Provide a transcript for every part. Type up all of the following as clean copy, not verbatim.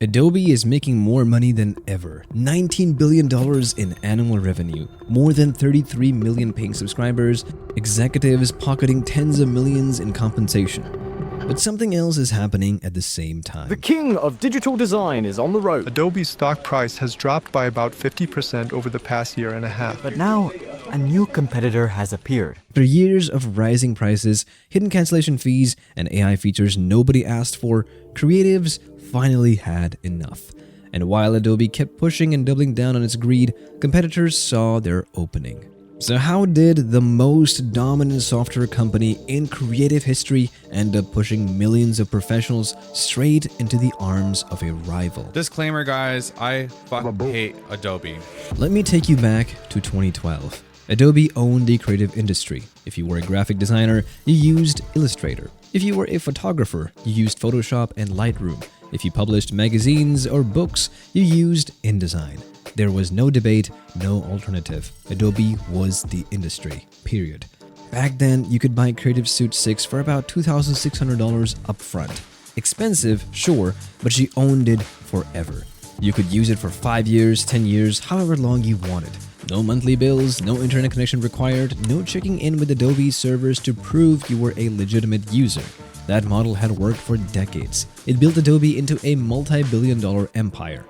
Adobe is making more money than ever, $19 billion in annual revenue, more than 33 million paying subscribers, executives pocketing tens of millions in compensation. But something else is happening at the same time. The king of digital design is on the road. Adobe's stock price has dropped by about 50% over the past year and a half. But now, a new competitor has appeared. After years of rising prices, hidden cancellation fees, and AI features nobody asked for, creatives finally had enough. And while Adobe kept pushing and doubling down on its greed, competitors saw their opening. So how did the most dominant software company in creative history end up pushing millions of professionals straight into the arms of a rival? Disclaimer, guys, I hate Adobe. Let me take you back to 2012. Adobe owned the creative industry. If you were a graphic designer, you used Illustrator. If you were a photographer, you used Photoshop and Lightroom. If you published magazines or books, you used InDesign. There was no debate, no alternative. Adobe was the industry, period. Back then, you could buy Creative Suite 6 for about $2,600 upfront. Expensive, sure, but you owned it forever. You could use it for 5 years, 10 years, however long you wanted. No monthly bills, no internet connection required, no checking in with Adobe servers to prove you were a legitimate user. That model had worked for decades. It built Adobe into a multi-billion-dollar empire.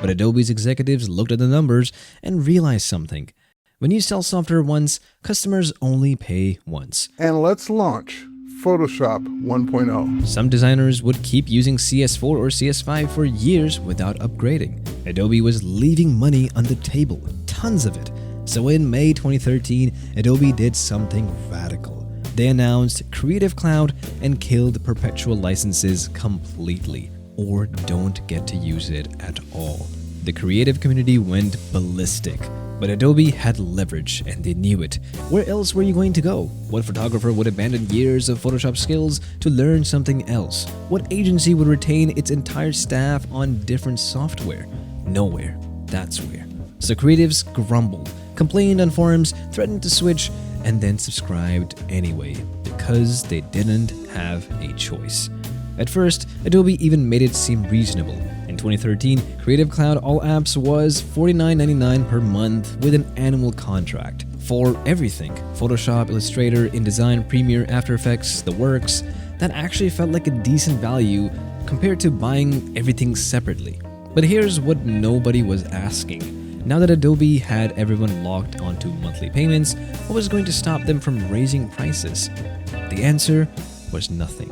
But Adobe's executives looked at the numbers and realized something. When you sell software once, customers only pay once. And let's launch Photoshop 1.0. Some designers would keep using CS4 or CS5 for years without upgrading. Adobe was leaving money on the table, tons of it. So in May 2013, Adobe did something radical. They announced Creative Cloud and killed perpetual licenses completely, or don't get to use it at all. The creative community went ballistic, but Adobe had leverage and they knew it. Where else were you going to go? What photographer would abandon years of Photoshop skills to learn something else? What agency would retain its entire staff on different software? Nowhere. That's where. So creatives grumbled, complained on forums, threatened to switch, and then subscribed anyway, because they didn't have a choice. At first, Adobe even made it seem reasonable. In 2013, Creative Cloud All Apps was $49.99 per month with an annual contract for everything: Photoshop, Illustrator, InDesign, Premiere, After Effects, the works. That actually felt like a decent value compared to buying everything separately. But here's what nobody was asking. Now that Adobe had everyone locked onto monthly payments, what was going to stop them from raising prices? The answer was nothing.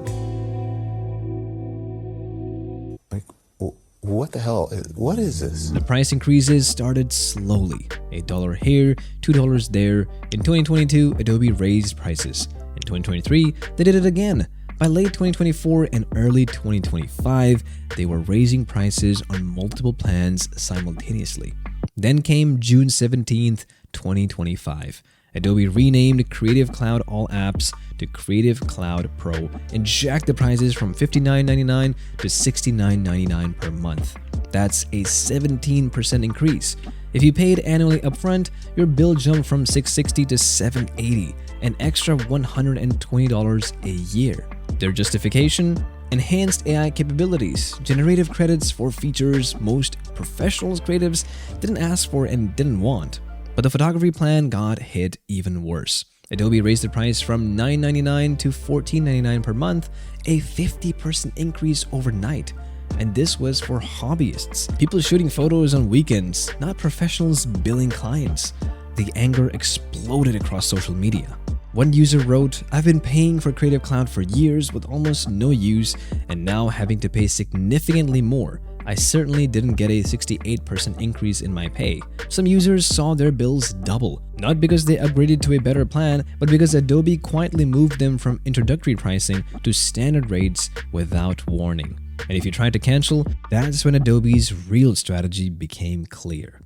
What the hell? What is this? The price increases started slowly. $1 here, $2 there. In 2022, Adobe raised prices. In 2023, they did it again. By late 2024 and early 2025, they were raising prices on multiple plans simultaneously. Then came June 17th, 2025. Adobe renamed Creative Cloud All Apps to Creative Cloud Pro and jacked the prices from $59.99 to $69.99 per month. That's a 17% increase. If you paid annually upfront, your bill jumped from $660 to $780, an extra $120 a year. Their justification? Enhanced AI capabilities, generative credits for features most professional creatives didn't ask for and didn't want. But the photography plan got hit even worse. Adobe raised the price from $9.99 to $14.99 per month, a 50% increase overnight. And this was for hobbyists, people shooting photos on weekends, not professionals billing clients. The anger exploded across social media. One user wrote, "I've been paying for Creative Cloud for years with almost no use, and now having to pay significantly more. I certainly didn't get a 68% increase in my pay." Some users saw their bills double, not because they upgraded to a better plan, but because Adobe quietly moved them from introductory pricing to standard rates without warning. And if you tried to cancel, that's when Adobe's real strategy became clear.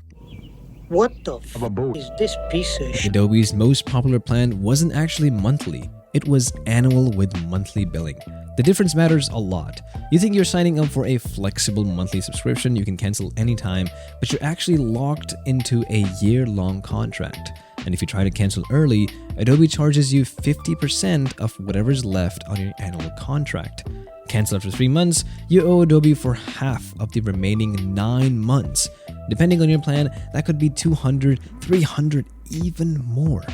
What the is this piece of shit? Adobe's most popular plan wasn't actually monthly. It was annual with monthly billing. The difference matters a lot. You think you're signing up for a flexible monthly subscription you can cancel anytime, but you're actually locked into a year-long contract. And if you try to cancel early, Adobe charges you 50% of whatever's left on your annual contract. Cancel after 3 months, you owe Adobe for half of the remaining 9 months. Depending on your plan, that could be $200, $300, even more.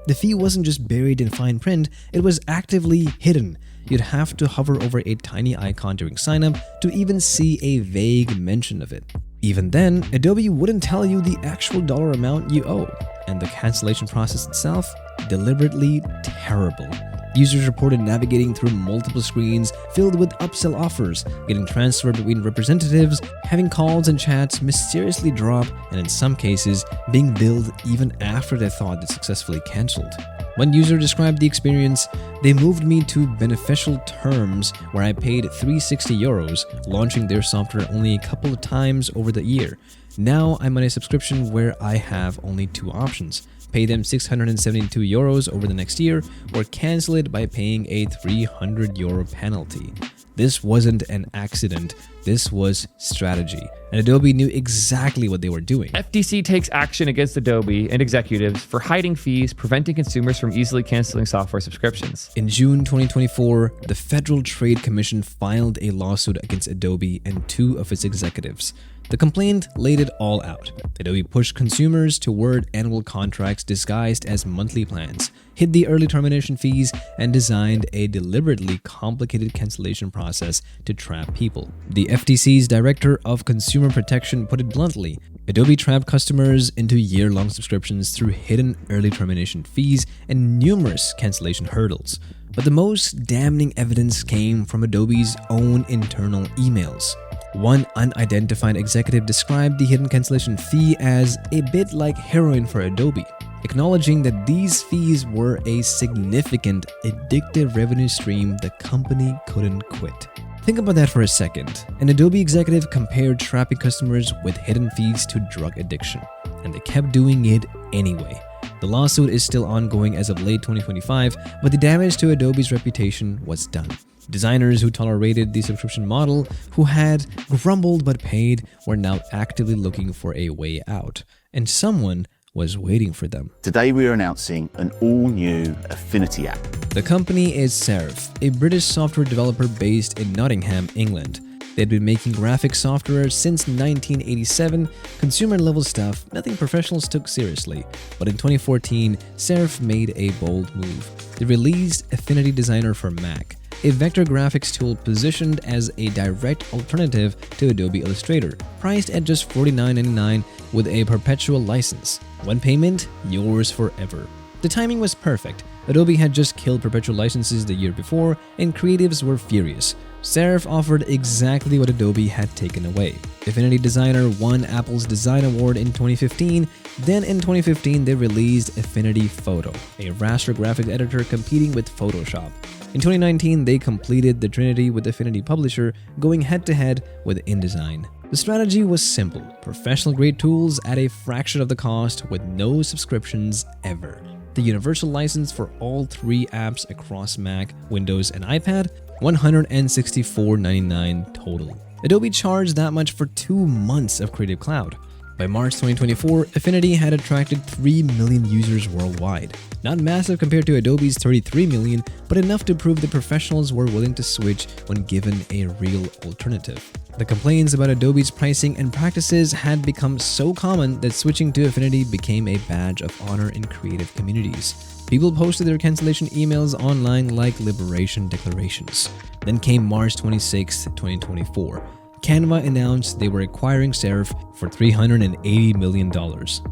The fee wasn't just buried in fine print, it was actively hidden. You'd have to hover over a tiny icon during sign-up to even see a vague mention of it. Even then, Adobe wouldn't tell you the actual dollar amount you owe, and the cancellation process itself, deliberately terrible. Users reported navigating through multiple screens filled with upsell offers, getting transferred between representatives, having calls and chats mysteriously drop, and in some cases, being billed even after they thought they successfully cancelled. One user described the experience, "They moved me to beneficial terms where I paid €360, launching their software only a couple of times over the year. Now I'm on a subscription where I have only 2 options. Pay them €672 over the next year, or cancel it by paying a €300 penalty." This wasn't an accident, this was strategy, and Adobe knew exactly what they were doing. FTC takes action against Adobe and executives for hiding fees, preventing consumers from easily canceling software subscriptions. In June 2024, the Federal Trade Commission filed a lawsuit against Adobe and 2 of its executives. The complaint laid it all out. Adobe pushed consumers toward annual contracts disguised as monthly plans, hid the early termination fees, and designed a deliberately complicated cancellation process to trap people. The FTC's Director of Consumer Protection put it bluntly: Adobe trapped customers into year-long subscriptions through hidden early termination fees and numerous cancellation hurdles. But the most damning evidence came from Adobe's own internal emails. One unidentified executive described the hidden cancellation fee as a bit like heroin for Adobe, acknowledging that these fees were a significant addictive revenue stream the company couldn't quit. Think about that for a second. An Adobe executive compared trapping customers with hidden fees to drug addiction, and they kept doing it anyway. The lawsuit is still ongoing as of late 2025, but the damage to Adobe's reputation was done. Designers who tolerated the subscription model, who had grumbled but paid, were now actively looking for a way out, and someone was waiting for them. Today we are announcing an all-new Affinity app. The company is Serif, a British software developer based in Nottingham, England. They'd been making graphic software since 1987, consumer-level stuff, nothing professionals took seriously. But in 2014, Serif made a bold move. They released Affinity Designer for Mac, a vector graphics tool positioned as a direct alternative to Adobe Illustrator, priced at just $49.99 with a perpetual license. One payment, yours forever. The timing was perfect. Adobe had just killed perpetual licenses the year before, and creatives were furious. Serif offered exactly what Adobe had taken away. Affinity Designer won Apple's Design Award in 2015. Then in 2015, they released Affinity Photo, a raster graphics editor competing with Photoshop. In 2019, they completed the trinity with Affinity Publisher, going head-to-head with InDesign. The strategy was simple: professional-grade tools at a fraction of the cost with no subscriptions ever. The universal license for all 3 apps across Mac, Windows, and iPad, $164.99 total. Adobe charged that much for 2 months of Creative Cloud. By March 2024, Affinity had attracted 3 million users worldwide. Not massive compared to Adobe's 33 million, but enough to prove that professionals were willing to switch when given a real alternative. The complaints about Adobe's pricing and practices had become so common that switching to Affinity became a badge of honor in creative communities. People posted their cancellation emails online like liberation declarations. Then came March 26, 2024. Canva announced they were acquiring Serif for $380 million.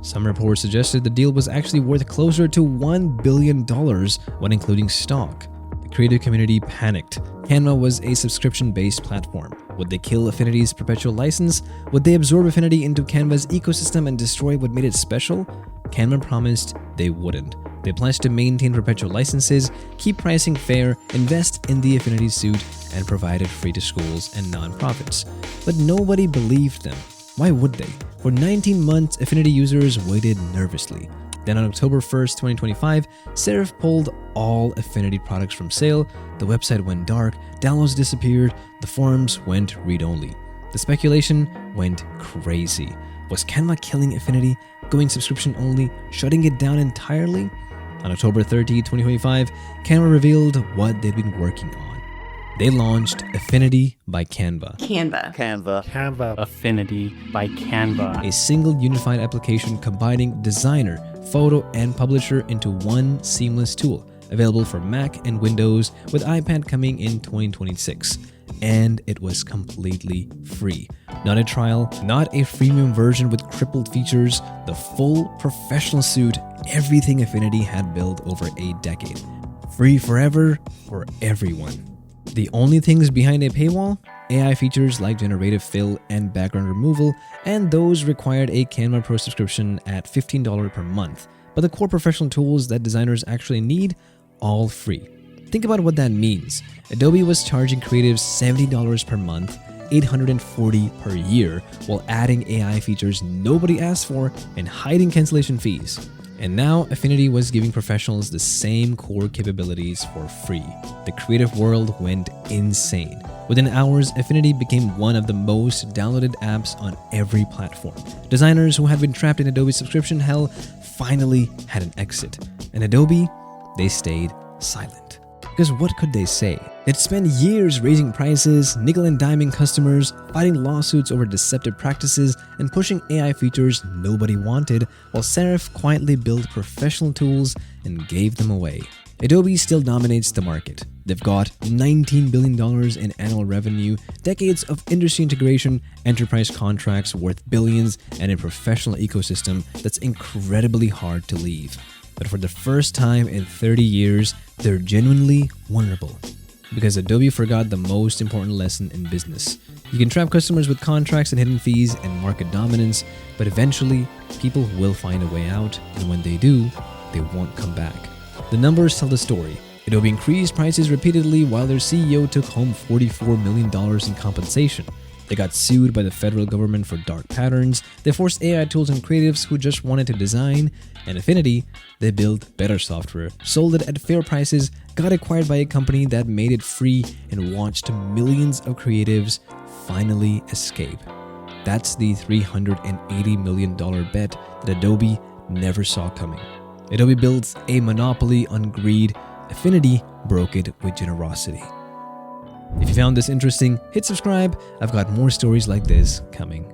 Some reports suggested the deal was actually worth closer to $1 billion when including stock. The creative community panicked. Canva was a subscription-based platform. Would they kill Affinity's perpetual license? Would they absorb Affinity into Canva's ecosystem and destroy what made it special? Canva promised they wouldn't. They pledged to maintain perpetual licenses, keep pricing fair, invest in the Affinity suite, and provide it free to schools and nonprofits. But nobody believed them. Why would they? For 19 months, Affinity users waited nervously. Then on October 1st, 2025, Serif pulled all Affinity products from sale, the website went dark, downloads disappeared, the forums went read-only. The speculation went crazy. Was Canva killing Affinity, going subscription only, shutting it down entirely? On October 30, 2025, Canva revealed what they'd been working on. They launched Affinity by Canva, Canva. Affinity by Canva. a single unified application combining designer, photo, and publisher into one seamless tool, available for Mac and Windows, with iPad coming in 2026. And it was completely free. Not a trial, not a freemium version with crippled features, the full professional suite, everything Affinity had built over a decade. Free forever for everyone. The only things behind a paywall? AI features like generative fill and background removal, and those required a Canva Pro subscription at $15 per month. But the core professional tools that designers actually need, all free. Think about what that means. Adobe was charging creatives $70 per month, $840 per year, while adding AI features nobody asked for and hiding cancellation fees. And now Affinity was giving professionals the same core capabilities for free. The creative world went insane. Within hours, Affinity became one of the most downloaded apps on every platform. Designers who had been trapped in Adobe subscription hell finally had an exit. And Adobe, they stayed silent. Because what could they say? They'd spent years raising prices, nickel and diming customers, fighting lawsuits over deceptive practices, and pushing AI features nobody wanted, while Serif quietly built professional tools and gave them away. Adobe still dominates the market. They've got $19 billion in annual revenue, decades of industry integration, enterprise contracts worth billions, and a professional ecosystem that's incredibly hard to leave. But for the first time in 30 years, they're genuinely vulnerable. Because Adobe forgot the most important lesson in business. You can trap customers with contracts and hidden fees and market dominance, but eventually, people will find a way out, and when they do, they won't come back. The numbers tell the story. Adobe increased prices repeatedly while their CEO took home $44 million in compensation. They got sued by the federal government for dark patterns, they forced AI tools on creatives who just wanted to design, and Affinity, they built better software, sold it at fair prices, got acquired by a company that made it free, and watched millions of creatives finally escape. That's the $380 million bet that Adobe never saw coming. Adobe built a monopoly on greed. Affinity broke it with generosity. If you found this interesting, hit subscribe. I've got more stories like this coming.